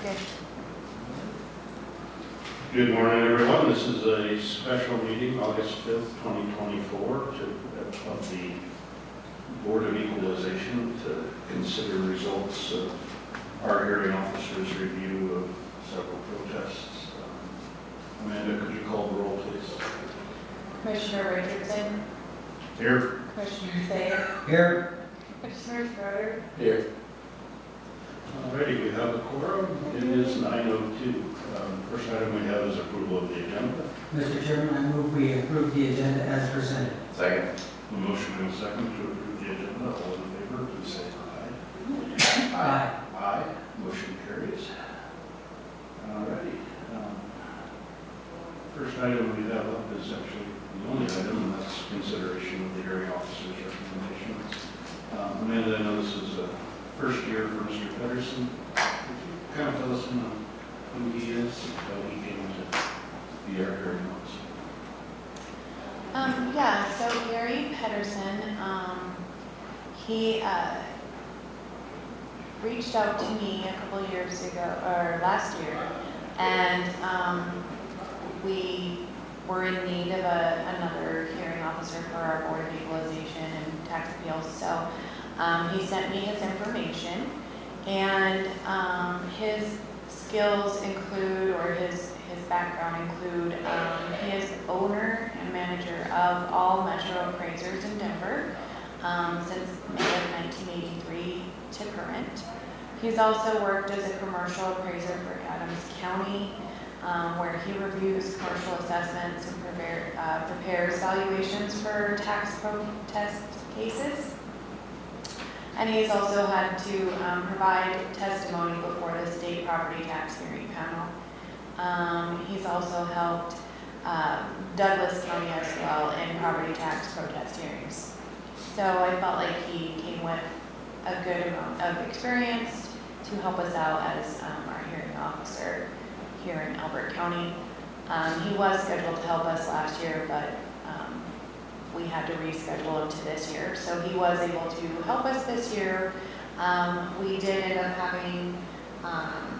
We're good. Good morning, everyone. This is a special meeting, August 5th, 2024, of the Board of Equalization to consider results of our hearing officer's review of several protests. Amanda, could you call the roll, please? Commissioner Richardson. Here. Commissioner Thayer. Here. Commissioner Schroeder. Here. Alrighty, we have a quorum. It is 9:02. First item we have is approval of the agenda. Mr. Chairman, I move we approve the agenda as presented. Second. A motion and a second to approve the agenda. All in favor, please say aye. Aye. Aye. Motion carries. Alrighty. First item we have up is actually the only item, and that's consideration of the hearing officer's recommendations. Amanda, I know this is a first year for Mr. Pedersen. Could you kind of fill us in on who he is, how he came to be our hearing officer? Yeah, so Gary Pedersen, he reached out to me a couple of years ago, or last year, and we were in need of another hearing officer for our Board of Equalization and Tax Appeals. So he sent me his information, and his skills include, or his background include, he is owner and manager of all Metro appraisers in Denver since May of 1983 to current. He's also worked as a commercial appraiser for Adams County, where he reviews commercial assessments and prepares valuations for tax protest cases. And he's also had to provide testimony before the state property tax hearing panel. He's also helped Douglas County as well in property tax protest hearings. So I felt like he came with a good amount of experience to help us out as our hearing officer here in Elbert County. He was scheduled to help us last year, but we had to reschedule him to this year. So he was able to help us this year. We did end up having an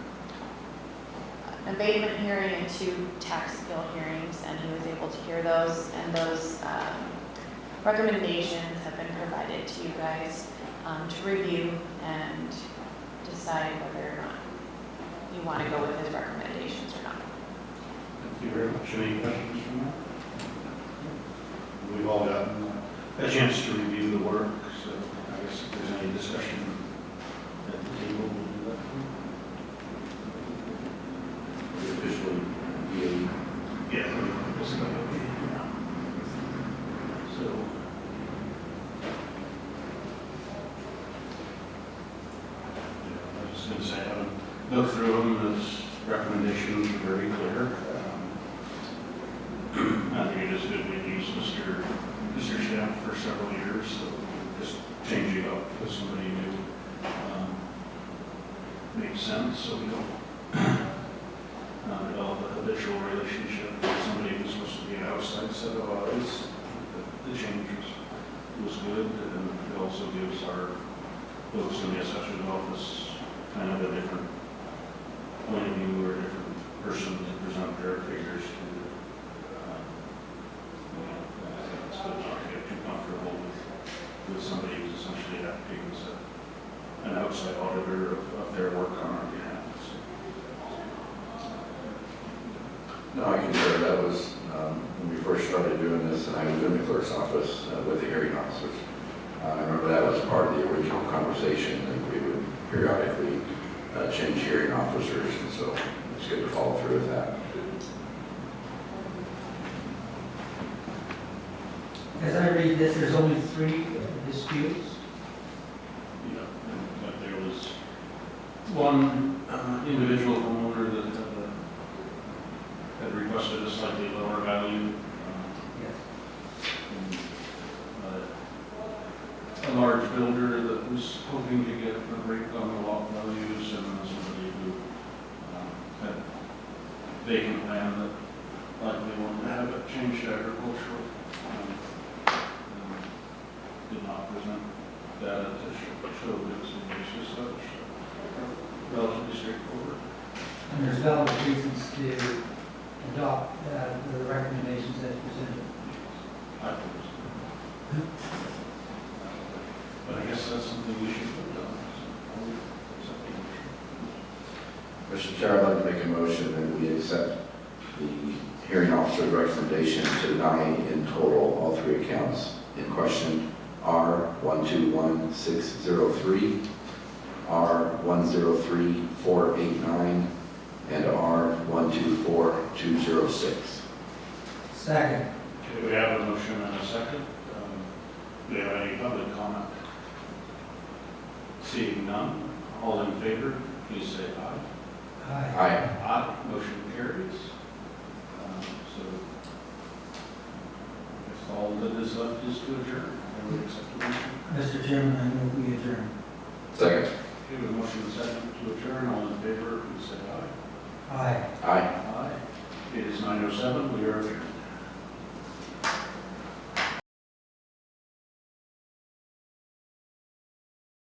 abatement hearing and 2 tax appeal hearings, and he was able to hear those, and those recommendations have been provided to you guys to review and decide whether or not you want to go with his recommendations or not. Thank you very much. Any questions from that? We've all gotten a chance to review the work, so I guess if there's any discussion at the table, we'll do that. We officially be So I was just going to say, I haven't looked through them. His recommendations are very clear. I think it is good we've used Mr. Stamp for several years, so just changing up with somebody new makes sense, so we don't develop a habitual relationship with somebody who's supposed to be an outside set of eyes. The change was good, and it also gives our folks in the assessor's office kind of a different point of view or a different person to present their figures to. It's good not to get too comfortable with somebody who's essentially acting as an outside auditor of their work on our behalf. No, I can share. That was when we first started doing this, and I was in the clerk's office with the hearing officers. I remember that was part of the original conversation, and we would periodically change hearing officers, and so it's good to follow through with that. As I read this, there's only 3 disputes. Yeah, but there was one individual homeowner that had requested a slightly lower value. Yes. A large builder that was hoping to get a break on the lot values, and somebody who had vacant land that likely wanted to have it changed to agricultural. Did not present data to show that it's a use as such. Relatively straightforward. And there's valid reasons to adopt the recommendations as presented. I think so. But I guess that's something we should put down. Mr. Chair, I'd like to make a motion that we accept the hearing officer's recommendation to deny in total all three accounts in question, R121603, R103489, and R124206. Second. Okay, we have a motion and a second. Do we have any public comment? Seeing none, all in favor, please say aye. Aye. Aye. Aye, motion carries. So if all that is left is to adjourn, I would accept the motion. Mr. Chairman, I move we adjourn. Second. Okay, with a motion and a second to adjourn, all in favor, please say aye. Aye. Aye. Aye. It is 9:07, we are adjourned.